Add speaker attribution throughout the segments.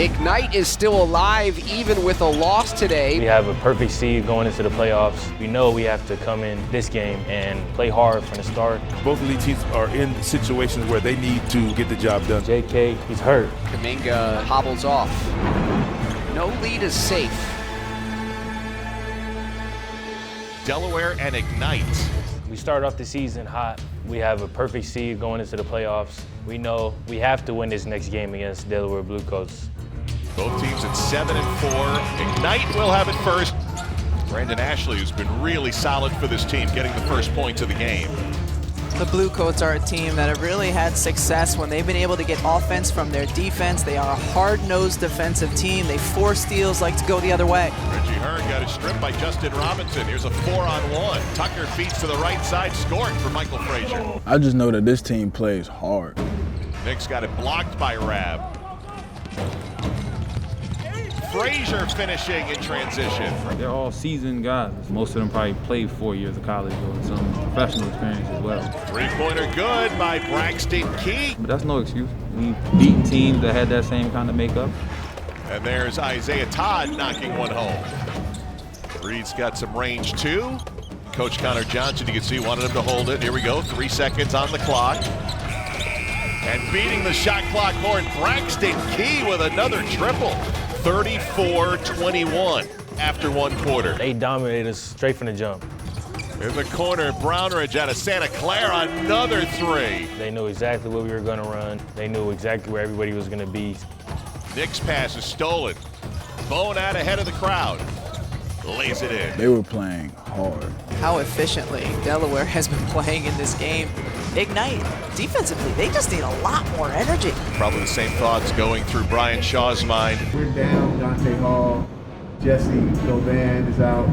Speaker 1: Ignite is still alive even with a loss today.
Speaker 2: We have a perfect seed going into the playoffs. We know we have to come in this game and play hard from the start.
Speaker 3: Both of these teams are in situations where they need to get the job done.
Speaker 2: JK, he's hurt.
Speaker 1: Kuminga hobbles off. No lead is safe.
Speaker 4: Delaware and Ignite.
Speaker 2: We started off the season hot. We have a perfect seed going into the playoffs. We know we have to win this next game against Delaware Blue Coats.
Speaker 4: Both teams at 7-4. Ignite will have it first. Brandon Ashley, who's been really solid for this team, getting the first points of the game.
Speaker 5: The Blue Coats are a team that have really had success when they've been able to get offense from their defense. They are a hard-nosed defensive team. They force steals like to go the other way.
Speaker 4: Reggie Hearn got his strip by Justin Robinson. Here's a 4-on-1. Tucker feeds to the right side, scoring for Michael Frazier.
Speaker 6: I just know that this team plays hard.
Speaker 4: Nick's got it blocked by Rab. Frazier finishing in transition.
Speaker 7: They're all seasoned guys. Most of them probably played 4 years of college or some professional experience as well.
Speaker 4: Three-pointer good by Braxton Key.
Speaker 7: But that's no excuse. We've beaten teams that had that same kind of makeup.
Speaker 4: And there's Isaiah Todd knocking one home. Reed's got some range too. Coach Connor Johnson, you can see, wanted him to hold it. Here we go, 3 seconds on the clock. And beating the shot clock horn, Braxton Key with another triple. 34-21 after 1 quarter.
Speaker 2: They dominated us straight from the jump.
Speaker 4: In the corner, Brownridge out of Santa Clara, another three.
Speaker 2: They knew exactly what we were going to run. They knew exactly where everybody was going to be.
Speaker 4: Nick's pass is stolen. Bone out ahead of the crowd. Lays it in.
Speaker 6: They were playing hard.
Speaker 5: How efficiently Delaware has been playing in this game. Ignite, defensively, they just need a lot more energy.
Speaker 4: Probably the same thoughts going through Brian Shaw's mind.
Speaker 8: We're down Dante Hall. Jesse Govan is out.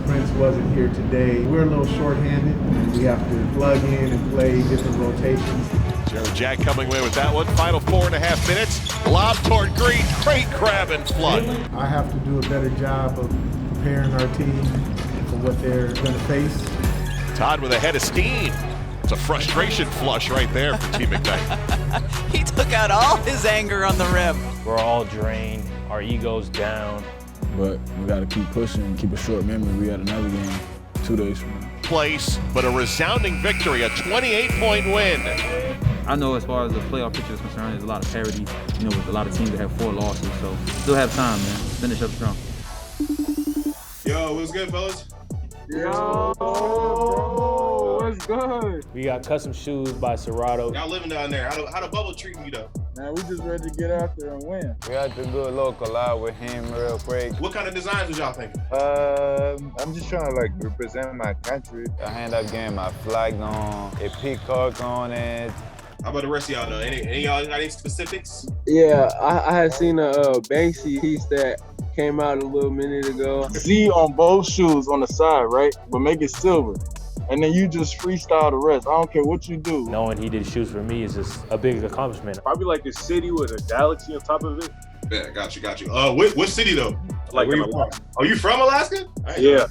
Speaker 8: Prince wasn't here today. We're a little shorthanded, and we have to plug in and play different rotations.
Speaker 4: Jared Jack coming away with that one. Final 4.5 minutes. Lob toward Green. Great grab and flood.
Speaker 8: I have to do a better job of preparing our team for what they're going to face.
Speaker 4: Todd with a head of steam. It's a frustration flush right there for Team Ignite.
Speaker 5: He took out all his anger on the rim.
Speaker 2: We're all drained. Our ego's down.
Speaker 6: But we got to keep pushing, keep a short memory. We got another game 2 days from now.
Speaker 4: Place, but a resounding victory, a 28-point win.
Speaker 7: I know as far as the playoff picture is concerned, there's a lot of parity, with a lot of teams that have 4 losses. So still have time, man. Finish up strong.
Speaker 9: Yo, what's good, fellas?
Speaker 10: Yo, what's good?
Speaker 2: We got custom shoes by Sierato.
Speaker 9: Y'all living down there. How the bubble treating you though?
Speaker 10: Man, we just ready to get out there and win.
Speaker 11: We had to do a little collab with him real quick.
Speaker 9: What kind of designs was y'all thinking?
Speaker 11: I'm just trying to represent my country. I end up getting my flag on, a peacock on it.
Speaker 9: How about the rest of y'all though? Any y'all got any specifics?
Speaker 10: Yeah, I had seen a Banksy piece that came out a little minute ago. Z on both shoes on the side, right? But make it silver. And then you just freestyle the rest. I don't care what you do.
Speaker 2: Knowing he did shoes for me is just a big accomplishment.
Speaker 10: Probably like a city with a galaxy on top of it.
Speaker 9: Yeah, got you. What city though? Like where you from? Oh, you from Alaska?
Speaker 10: Yeah.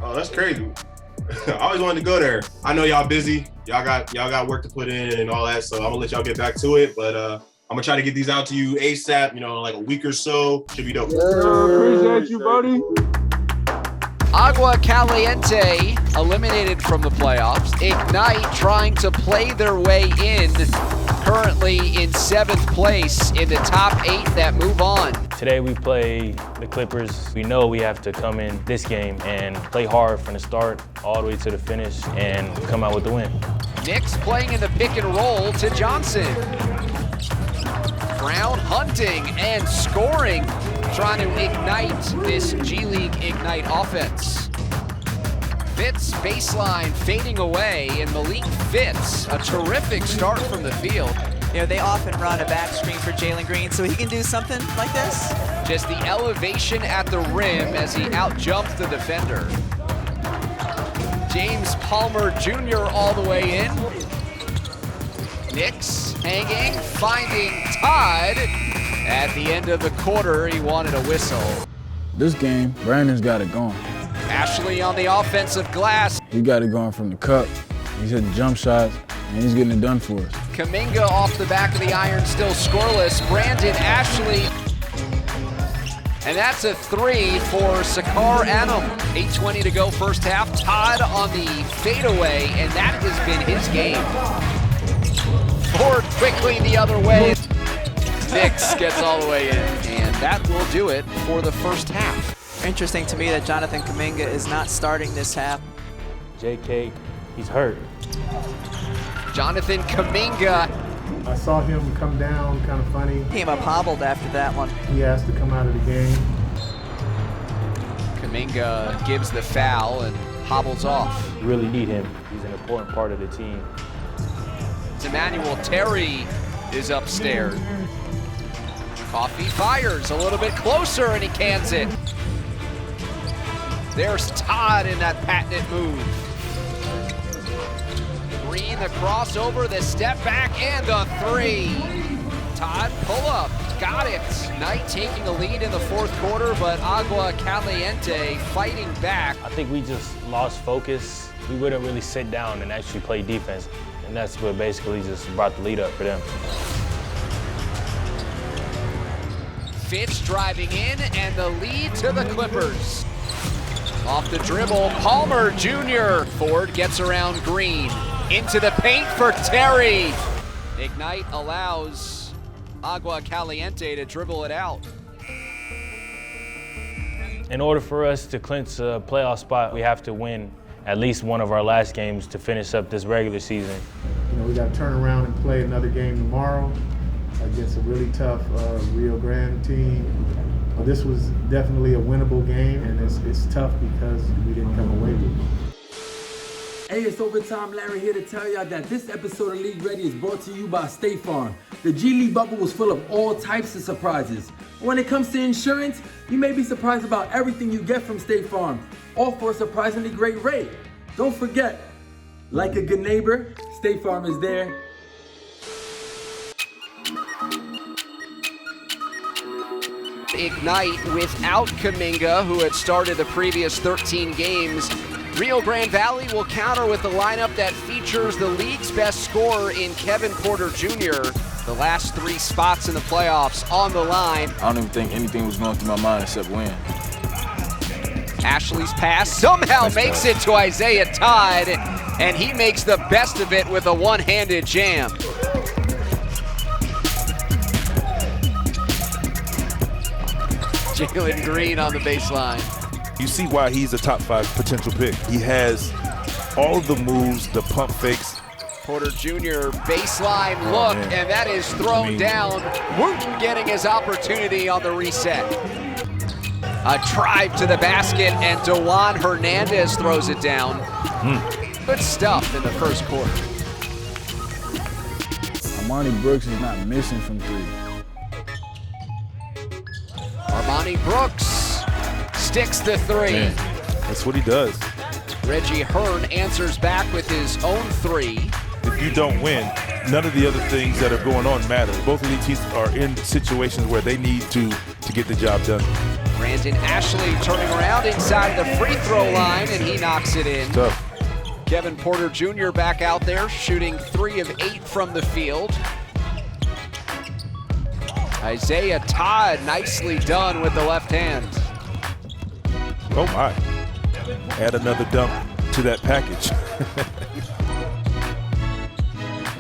Speaker 9: Oh, that's crazy. I always wanted to go there. I know y'all busy. Y'all got work to put in and all that, so I'm gonna let y'all get back to it. But I'm gonna try to get these out to you ASAP. Like a week or so. Should be dope.
Speaker 10: Appreciate you, buddy.
Speaker 1: Agua Caliente eliminated from the playoffs. Ignite trying to play their way in, currently in 7th place in the top 8 that move on.
Speaker 2: Today we play the Clippers. We know we have to come in this game and play hard from the start all the way to the finish and come out with the win.
Speaker 1: Knicks playing in the pick and roll to Johnson. Brown hunting and scoring, trying to ignite this G League Ignite offense. Fitz baseline fading away, and Malik Fitz, a terrific start from the field.
Speaker 5: They often run a back screen for Jalen Green, so he can do something like this.
Speaker 1: Just the elevation at the rim as he outjumps the defender. James Palmer Jr. all the way in. Knicks hanging, finding Todd. At the end of the quarter, he wanted a whistle.
Speaker 6: This game, Brandon's got it going.
Speaker 1: Ashley on the offensive glass.
Speaker 6: He got it going from the cup. He's hitting jump shots, and he's getting it done for us.
Speaker 1: Kuminga off the back of the iron, still scoreless. Brandon Ashley And that's a three for Sakar Anum. 8:20 to go first half. Todd on the fadeaway, and that has been his game. Forward quickly the other way. Nix gets all the way in, and that will do it for the first half.
Speaker 5: Interesting to me that Jonathan Kuminga is not starting this half.
Speaker 2: JK, he's hurt.
Speaker 1: Jonathan Kuminga.
Speaker 8: I saw him come down kind of funny.
Speaker 5: Came up hobbled after that one.
Speaker 8: He has to come out of the game.
Speaker 1: Kuminga gives the foul and hobbles off.
Speaker 2: We really need him. He's an important part of the team.
Speaker 1: Emmanuel Terry is upstairs. Coffee fires a little bit closer and he cans it. There's Todd in that patented move. Green, the crossover, the step back, and the three. Todd, pull up, got it. Knight taking a lead in the fourth quarter, but Agua Caliente fighting back.
Speaker 2: I think we just lost focus. We wouldn't really sit down and actually play defense, and that's what basically just brought the lead up for them.
Speaker 1: Fitz driving in, and the lead to the Clippers. Off the dribble, Palmer Jr. Ford gets around Green. Into the paint for Terry. Ignite allows Agua Caliente to dribble it out.
Speaker 2: In order for us to clinch a playoff spot, we have to win at least one of our last games to finish up this regular season.
Speaker 8: You know, we got to turn around and play another game tomorrow against a really tough Rio Grande team. This was definitely a winnable game, and it's tough because we didn't come away with it.
Speaker 12: Hey, it's Overtime Larry here to tell y'all that this episode of League Ready is brought to you by State Farm. The G League bubble was full of all types of surprises. When it comes to insurance, you may be surprised about everything you get from State Farm, all for a surprisingly great rate. Don't forget, like a good neighbor, State Farm is there.
Speaker 1: Ignite without Kuminga, who had started the previous 13 games. Rio Grande Valley will counter with a lineup that features the league's best scorer in Kevin Porter Jr. The last three spots in the playoffs on the line.
Speaker 6: I don't even think anything was going through my mind except win.
Speaker 1: Ashley's pass somehow makes it to Isaiah Todd, and he makes the best of it with a one-handed jam. Jalen Green on the baseline.
Speaker 3: You see why he's a top 5 potential pick. He has all of the moves, the pump fakes.
Speaker 1: Porter Jr. baseline look, and that is thrown down. Getting his opportunity on the reset. A drive to the basket, and DeJuan Hernandez throws it down. Good stuff in the first quarter.
Speaker 6: Armani Brooks is not missing from 3.
Speaker 1: Armani Brooks sticks the three.
Speaker 3: Man, that's what he does.
Speaker 1: Reggie Hearn answers back with his own three.
Speaker 3: If you don't win, none of the other things that are going on matter. Both of these teams are in situations where they need to get the job done.
Speaker 1: Brandon Ashley turning around inside the free throw line, and he knocks it in.
Speaker 3: Tough.
Speaker 1: Kevin Porter Jr. back out there, shooting 3 of 8 from the field. Isaiah Todd, nicely done with the left hand.
Speaker 3: Oh my. Add another dunk to that package.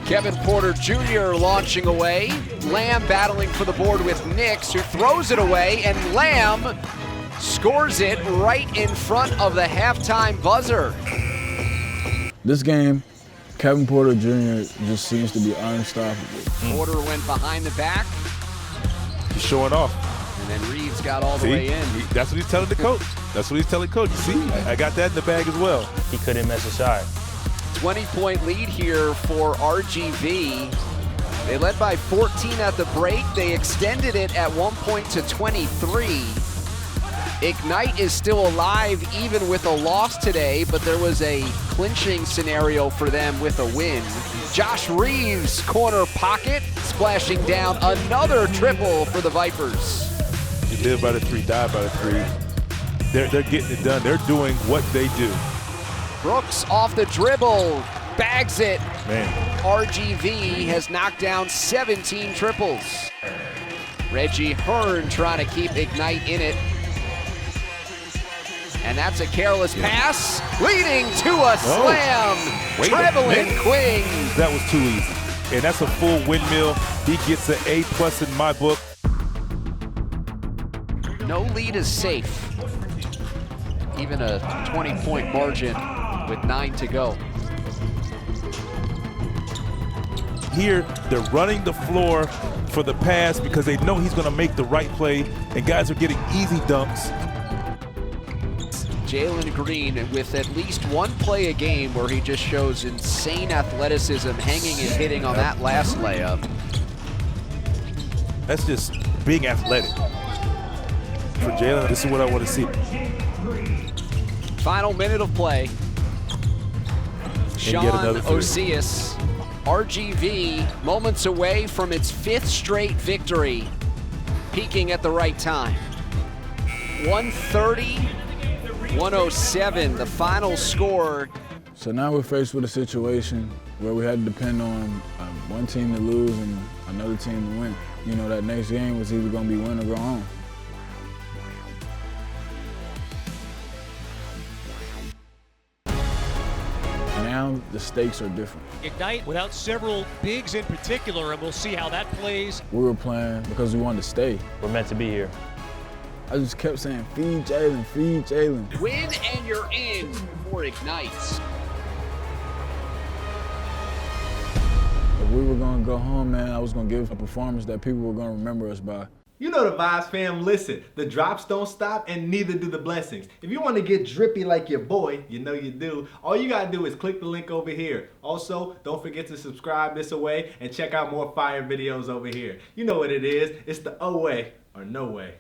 Speaker 1: Kevin Porter Jr. launching away. Lamb battling for the board with Nix, who throws it away, and Lamb scores it right in front of the halftime buzzer.
Speaker 6: This game, Kevin Porter Jr. just seems to be unstoppable.
Speaker 1: Porter went behind the back.
Speaker 3: He's showing off.
Speaker 1: And then Reeves got all the way in.
Speaker 3: That's what he's telling the coach. That's what he's telling coach. See, I got that in the bag as well.
Speaker 2: He couldn't miss a shot.
Speaker 1: 20-point lead here for RGV. They led by 14 at the break. They extended it at one point to 23. Ignite is still alive even with a loss today, but there was a clinching scenario for them with a win. Josh Reeves, corner pocket, splashing down another triple for the Vipers.
Speaker 3: You live by the 3, die by the 3. They're getting it done. They're doing what they do.
Speaker 1: Brooks off the dribble, bags it.
Speaker 3: Man.
Speaker 1: RGV has knocked down 17 triples. Reggie Hearn trying to keep Ignite in it. And that's a careless pass, leading to a slam. Trevelin Quing.
Speaker 3: That was too easy. And that's a full windmill. He gets an A+ in my book.
Speaker 1: No lead is safe. Even a 20-point margin with 9 to go.
Speaker 3: Here, they're running the floor for the pass because they know he's going to make the right play, and guys are getting easy dunks.
Speaker 1: Jalen Green with at least one play a game where he just shows insane athleticism, hanging and hitting on that last layup.
Speaker 3: That's just being athletic. For Jalen, this is what I want to see.
Speaker 1: Final minute of play. Sean Osias, RGV, moments away from its 5th straight victory, peaking at the right time. 130-107, the final score.
Speaker 6: So now we're faced with a situation where we had to depend on one team to lose and another team to win. You know, that next game was either going to be win or go home. Now the stakes are different.
Speaker 13: Ignite without several bigs in particular, and we'll see how that plays.
Speaker 6: We were playing because we wanted to stay.
Speaker 2: We're meant to be here.
Speaker 6: I just kept saying, feed Jalen, feed Jalen.
Speaker 1: Win and you're in for Ignite.
Speaker 6: If we were going to go home, man, I was going to give a performance that people were going to remember us by.
Speaker 14: You know the vibes, fam. Listen, the drops don't stop and neither do the blessings. If you want to get drippy like your boy, you know you do, all you got to do is click the link over here. Also, don't forget to subscribe this away and check out more fire videos over here. You know what it is. It's the O way or no way.